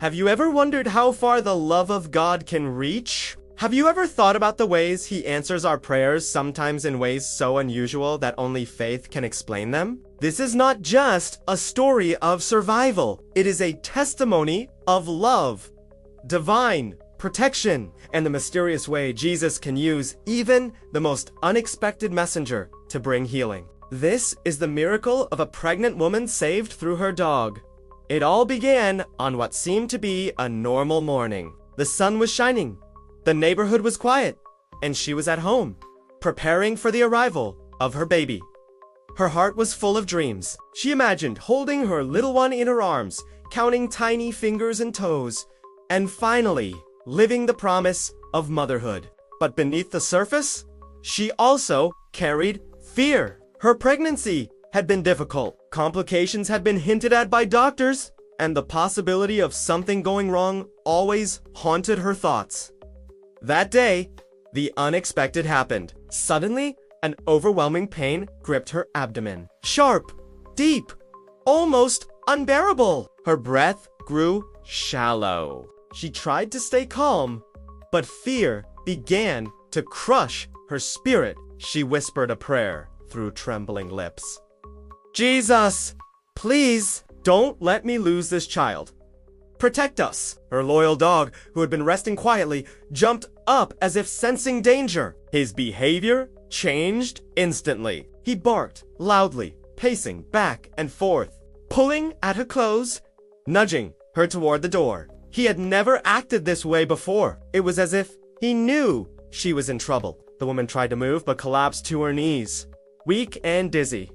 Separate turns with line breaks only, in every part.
Have you ever wondered how far the love of God can reach? Have you ever thought about the ways He answers our prayers, sometimes in ways so unusual that only faith can explain them? This is not just a story of survival. It is a testimony of love, divine protection, and the mysterious way Jesus can use even the most unexpected messenger to bring healing. This is the miracle of a pregnant woman saved through her dog. It all began on what seemed to be a normal morning. The sun was shining, the neighborhood was quiet, and she was at home, preparing for the arrival of her baby. Her heart was full of dreams. She imagined holding her little one in her arms, counting tiny fingers and toes, and finally living the promise of motherhood. But beneath the surface, she also carried fear. Her pregnancy had been difficult. Complications had been hinted at by doctors, and the possibility of something going wrong always haunted her thoughts. That day, the unexpected happened. Suddenly, an overwhelming pain gripped her abdomen. Sharp, deep, almost unbearable. Her breath grew shallow. She tried to stay calm, but fear began to crush her spirit. She whispered a prayer through trembling lips. Jesus, please don't let me lose this child. Protect us. Her loyal dog, who had been resting quietly, jumped up as if sensing danger. His behavior changed instantly. He barked loudly, pacing back and forth, pulling at her clothes, nudging her toward the door. He had never acted this way before. It was as if he knew she was in trouble. The woman tried to move but collapsed to her knees, weak and dizzy.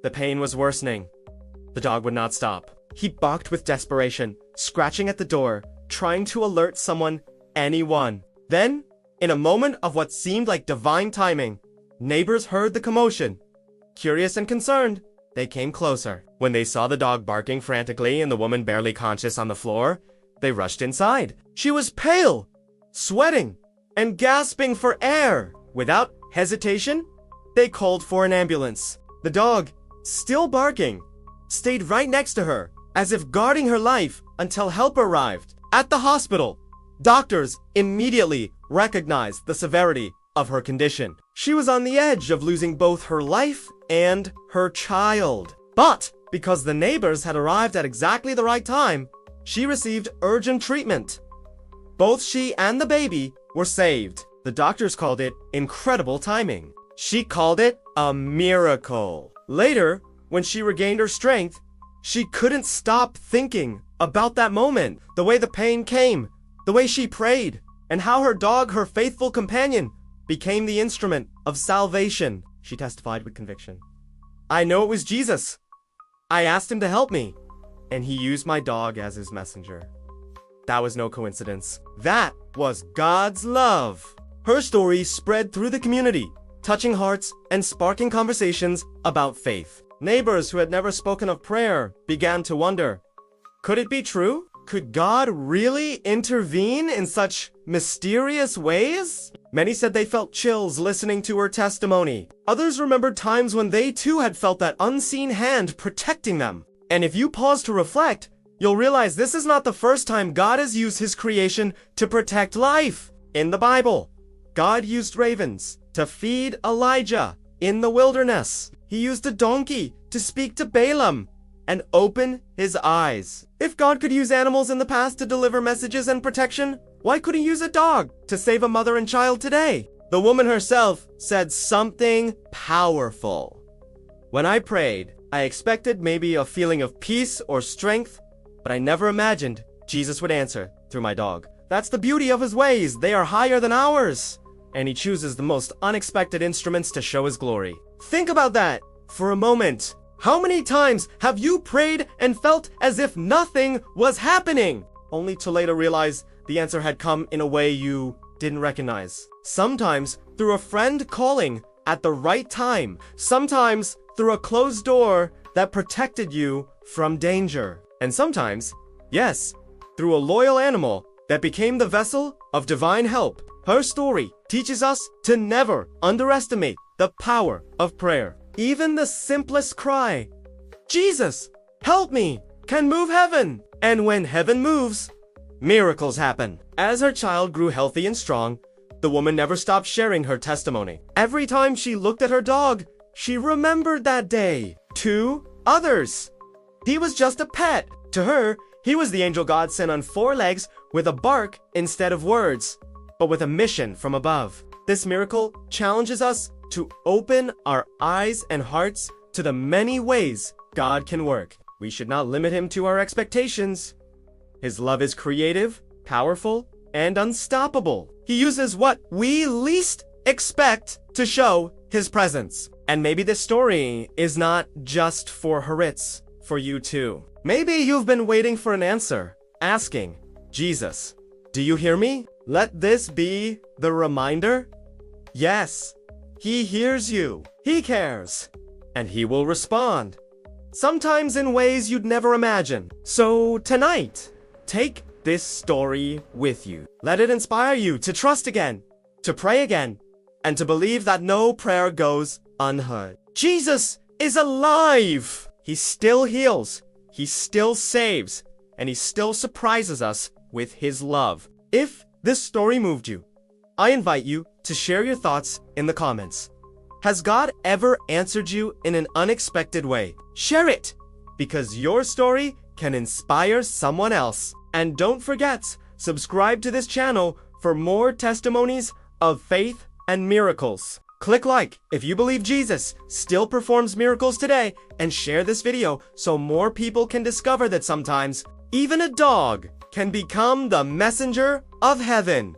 The pain was worsening. The dog would not stop. He barked with desperation, scratching at the door, trying to alert someone, anyone. Then, in a moment of what seemed like divine timing, neighbors heard the commotion. Curious and concerned, they came closer. When they saw the dog barking frantically and the woman barely conscious on the floor, they rushed inside. She was pale, sweating, and gasping for air. Without hesitation, they called for an ambulance. The dog, still barking, stayed right next to her, as if guarding her life until help arrived. At the hospital, doctors immediately recognized the severity of her condition. She was on the edge of losing both her life and her child. But because the neighbors had arrived at exactly the right time, she received urgent treatment. Both she and the baby were saved. The doctors called it incredible timing. She called it a miracle. Later, when she regained her strength, she couldn't stop thinking about that moment, the way the pain came, the way she prayed, and how her dog, her faithful companion, became the instrument of salvation. She testified with conviction. I know it was Jesus. I asked him to help me, and he used my dog as his messenger. That was no coincidence. That was God's love. Her story spread through the community, touching hearts and sparking conversations about faith. Neighbors who had never spoken of prayer began to wonder, could it be true? Could God really intervene in such mysterious ways? Many said they felt chills listening to her testimony. Others remembered times when they too had felt that unseen hand protecting them. And if you pause to reflect, you'll realize this is not the first time God has used his creation to protect life. In the Bible, God used ravens to feed Elijah in the wilderness. He used a donkey to speak to Balaam and open his eyes. If God could use animals in the past to deliver messages and protection, why couldn't he use a dog to save a mother and child today? The woman herself said something powerful. When I prayed, I expected maybe a feeling of peace or strength, but I never imagined Jesus would answer through my dog. That's the beauty of his ways. They are higher than ours, and he chooses the most unexpected instruments to show his glory. Think about that for a moment. How many times have you prayed and felt as if nothing was happening, only to later realize the answer had come in a way you didn't recognize? Sometimes through a friend calling at the right time, sometimes through a closed door that protected you from danger, and sometimes, yes, through a loyal animal that became the vessel of divine help. Her story teaches us to never underestimate the power of prayer. Even the simplest cry, Jesus, help me, can move heaven. And when heaven moves, miracles happen. As her child grew healthy and strong, the woman never stopped sharing her testimony. Every time she looked at her dog, she remembered that day. To others, he was just a pet. To her, he was the angel God sent on 4 legs with a bark instead of words, but with a mission from above. This miracle challenges us to open our eyes and hearts to the many ways God can work. We should not limit him to our expectations. His love is creative, powerful, and unstoppable. He uses what we least expect to show his presence. And maybe this story is not just for Haritz, for you too. Maybe you've been waiting for an answer, asking, Jesus, do you hear me? Let this be the reminder. Yes, he hears you. He cares. And he will respond. Sometimes in ways you'd never imagine. So tonight, take this story with you. Let it inspire you to trust again, to pray again, and to believe that no prayer goes unheard. Jesus is alive! He still heals, he still saves, and he still surprises us with his love. If this story moved you, I invite you to share your thoughts in the comments. Has God ever answered you in an unexpected way? Share it, because your story can inspire someone else. And don't forget, subscribe to this channel for more testimonies of faith and miracles. Click like if you believe Jesus still performs miracles today, and share this video so more people can discover that sometimes even a dog can become the messenger of heaven.